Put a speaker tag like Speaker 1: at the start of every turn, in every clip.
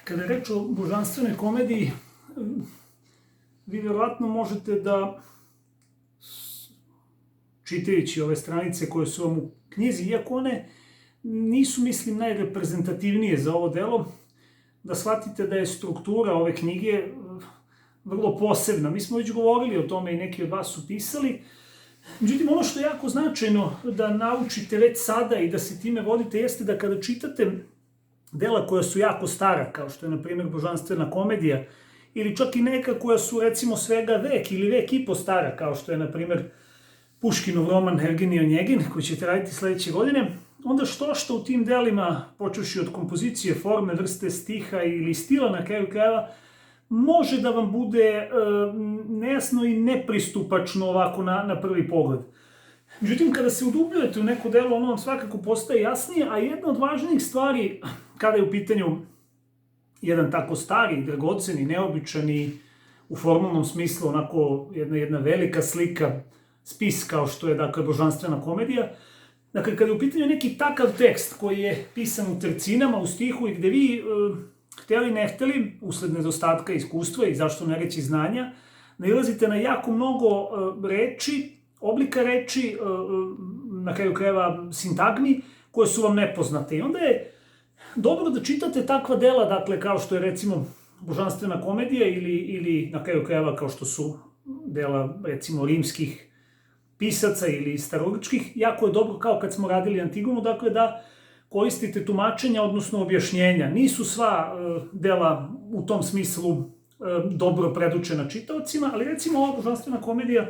Speaker 1: Kada je reč o božanstvenoj komediji, vi vjerovatno možete da, čitajući ove stranice koje su vam u knjizi, iako one nisu, mislim, najreprezentativnije za ovo delo, da shvatite da je struktura ove knjige vrlo posebna. Mi smo već govorili o tome i neki od vas su pisali. Međutim, ono što je jako značajno da naučite već sada i da se time vodite jeste da kada čitate dela koja su jako stara, kao što je, na primjer, božanstvena komedija, ili čak i neka koja su, recimo, svega vek ili vek i po stara, kao što je, na primjer, Puškinov roman Ergin i Onjegin, koji ćete raditi sledeće godine, onda što u tim delima, počevši od kompozicije, forme, vrste stiha ili stila na kraju krajeva, može da vam bude nejasno i nepristupačno ovako na prvi pogled. Međutim, kada se udubljujete u neko delo, ono vam svakako postaje jasnije, a jedna od važnijih stvari, kada je u pitanju jedan tako stari, dragoceni, neobičani, u formalnom smislu, onako jedna velika slika, spis kao što je, dakle, božanstvena komedija. Dakle, kada je u pitanju neki takav tekst koji je pisan u tercinama, u stihu i gde vi, hteli ne hteli, usled nedostatka iskustva i zašto ne reći znanja, nailazite na jako mnogo reči, oblika reči, na kraju krajeva sintagmi, koje su vam nepoznate. I onda je dobro da čitate takva dela, dakle, kao što je, recimo, božanstvena komedija ili na kraju krajeva kao što su dela, recimo, rimskih pisaca ili starogrčkih. Jako je dobro, kao kad smo radili Antigonu, dakle, da koristite tumačenja, odnosno objašnjenja. Nisu sva dela u tom smislu dobro predučena čitaocima, ali recimo ova božanstvena komedija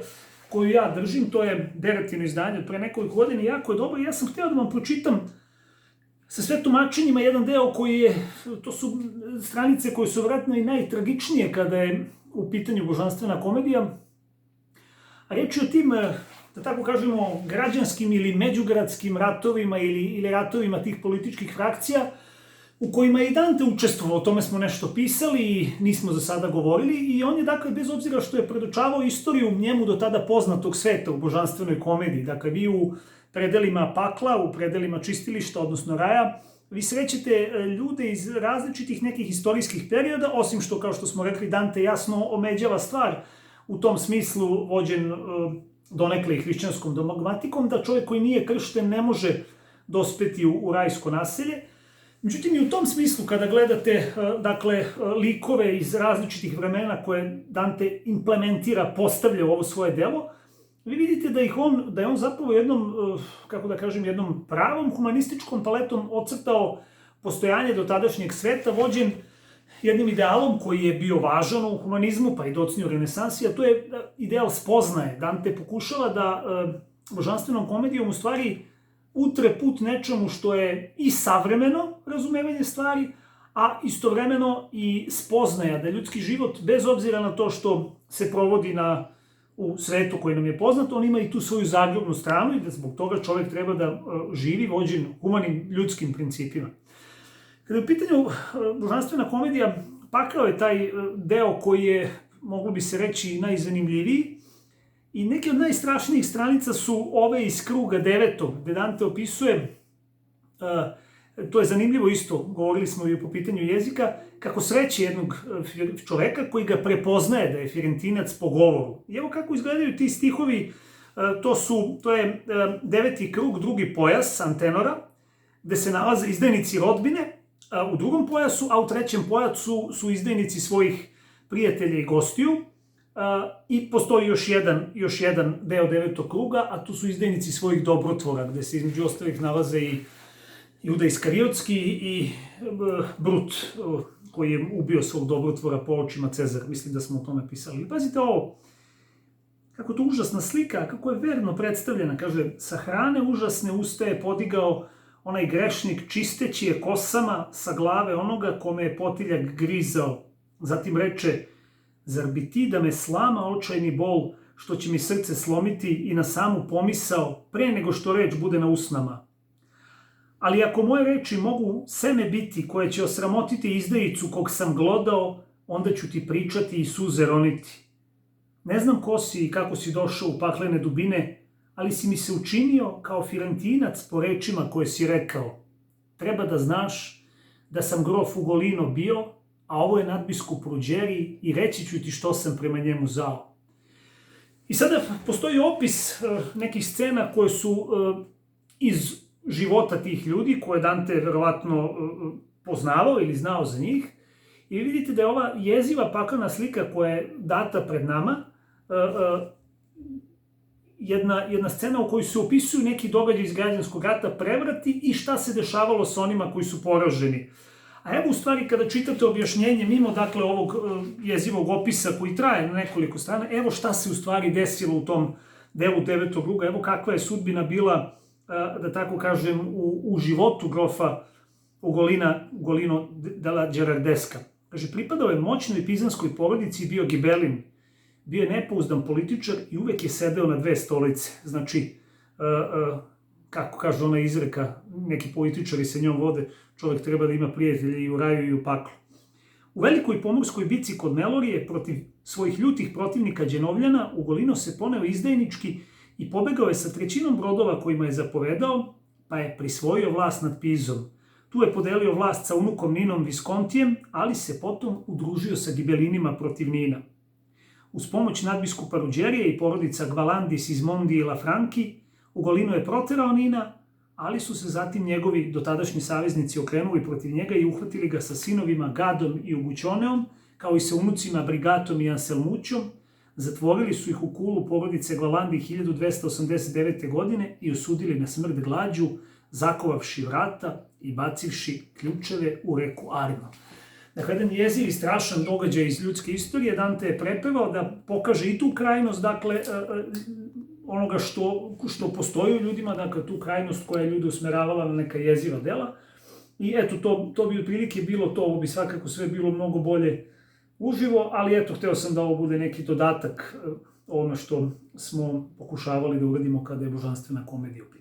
Speaker 1: koju ja držim, to je Beretino izdanje od pre nekoliko godina, jako je dobro i ja sam hteo da vam pročitam sa sve tumačenjima jedan deo koji je, to su stranice koje su vratno i najtragičnije kada je u pitanju božanstvena komedija. A reč je o tim, da tako kažemo, građanskim ili međugradskim ratovima ili ratovima tih političkih frakcija u kojima je i Dante učestvovao, o tome smo nešto pisali i nismo za sada govorili, i on je, dakle, bez obzira što je predočavao istoriju njemu do tada poznatog sveta u božanstvenoj komediji, dakle, vi u predelima pakla, u predelima čistilišta, odnosno raja, vi srećete ljude iz različitih nekih istorijskih perioda, osim što, kao što smo rekli, Dante jasno omeđava stvar u tom smislu, vođen donekle i hrišćanskom dogmatikom, da čovjek koji nije kršten ne može dospeti u rajsko naselje. Međutim, i u tom smislu, kada gledate, dakle, likove iz različitih vremena koje Dante implementira, postavlja u ovo svoje delo, vi vidite da je on zapravo jednom, kako da kažem, jednom pravom humanističkom paletom ocrtao postojanje do tadašnjeg sveta, vođen jednim idealom koji je bio važan u humanizmu, pa i docnije u renesansi, a to je ideal spoznaje. Dante pokušava da božanstvenom komedijom u stvari utre put nečemu što je i savremeno razumevanje stvari, a istovremeno i spoznaja da ljudski život, bez obzira na to što se provodi u svetu koji nam je poznat, on ima i tu svoju zagrobnu stranu i da zbog toga čovjek treba da živi vođen humanim ljudskim principima. Kada je u pitanju božanstvena komedija, pakao je taj deo koji je, moglo bi se reći, najzanimljiviji, i neke od najstrašnijih stranica su ove iz kruga 9. gde Dante opisuje, to je zanimljivo isto, govorili smo i po pitanju jezika, kako sreće jednog čoveka koji ga prepoznaje da je Firentinac po govoru. I evo kako izgledaju ti stihovi, to je 9. krug, 2. pojas Antenora, gde se nalaze izdajnici rodbine u 2. pojasu, a u 3. pojasu su izdajnici svojih prijatelja i gostiju. I postoji još jedan deo 9. kruga, a tu su izdajnici svojih dobrotvora, gde se između ostalih nalaze i Juda Iskariotski i Brut, koji je ubio svog dobrotvora po očima Cezara. Mislim da smo o tome pisali. I pazite ovo, kako to užasna slika, kako je verno predstavljena. Kaže, sa hrane užasne usta je podigao onaj grešnik, čisteći je kosama sa glave onoga kome je potiljak grizao. Zatim reče, zar bi ti da me slama očajni bol, što će mi srce slomiti i na samu pomisao, pre nego što reč bude na usnama. Ali ako moje reči mogu seme biti koje će osramotiti izdajicu kog sam glodao, onda ću ti pričati i suze roniti. Ne znam ko si i kako si došao u paklene dubine, ali si mi se učinio kao Firentinac po rečima koje si rekao. Treba da znaš da sam grof Ugolino bio a ovo je nadbiskup Ruđeri i reći ću ti što sam prema njemu zao. I sada postoji opis nekih scena koje su iz života tih ljudi, koje Dante verovatno poznavao ili znao za njih. I vidite da je ova jeziva paklena slika koja je data pred nama, jedna scena u kojoj se opisuju neki događaj iz građanskog rata, prevrati i šta se dešavalo sa onima koji su poraženi. A evo u stvari kada čitate objašnjenje mimo dakle ovog jezivog opisa koji traje na nekoliko strana, evo šta se u stvari desilo u tom delu 9. kruga, evo kakva je sudbina bila, da tako kažem, u životu grofa Ugolino della Gherardesca. Kaže, pripadao je moćnoj pizanskoj porodici i bio gibelin. Bio je nepouzdan političar i uvek je sedeo na dve stolice. Znači, kako kaže ona izreka, neki političari se njom vode, čovjek treba da ima prijatelje i u raju i u paklu. U velikoj pomorskoj bici kod Melorije protiv svojih ljutih protivnika Đenovljana, Ugolino se poneo izdajnički i pobegao je sa 1/3 brodova kojima je zapovedao, pa je prisvojio vlast nad Pizom. Tu je podelio vlast sa unukom Ninom Viscontijem, ali se potom udružio sa gibelinima protiv Nina. Uz pomoć nadbiskupa Ruđerije i porodica Gvalandi, Sismondi i Lafranchi, Ugolino je proterao Nina, ali su se zatim njegovi dotadašnji saveznici okrenuli protiv njega i uhvatili ga sa sinovima Gadom i Ugućoneom, kao i sa unucima Brigatom i Anselmućom, zatvorili su ih u kulu porodice Gvalandi 1289. godine i osudili na smrt glađu, zakovavši vrata i bacivši ključeve u reku Arno. Dakle, jedan jeziv i strašan događaj iz ljudske istorije, Dante je prepevao da pokaže i tu krajnost, dakle, onoga što postoji u ljudima, dakle, tu krajnost koja je ljude usmeravala na neka jeziva dela. I eto, to bi otprilike bilo to, ovo bi svakako sve bilo mnogo bolje uživo, ali eto, hteo sam da ovo bude neki dodatak ovome što smo pokušavali da uradimo kada je božanstvena komedija u pitanju.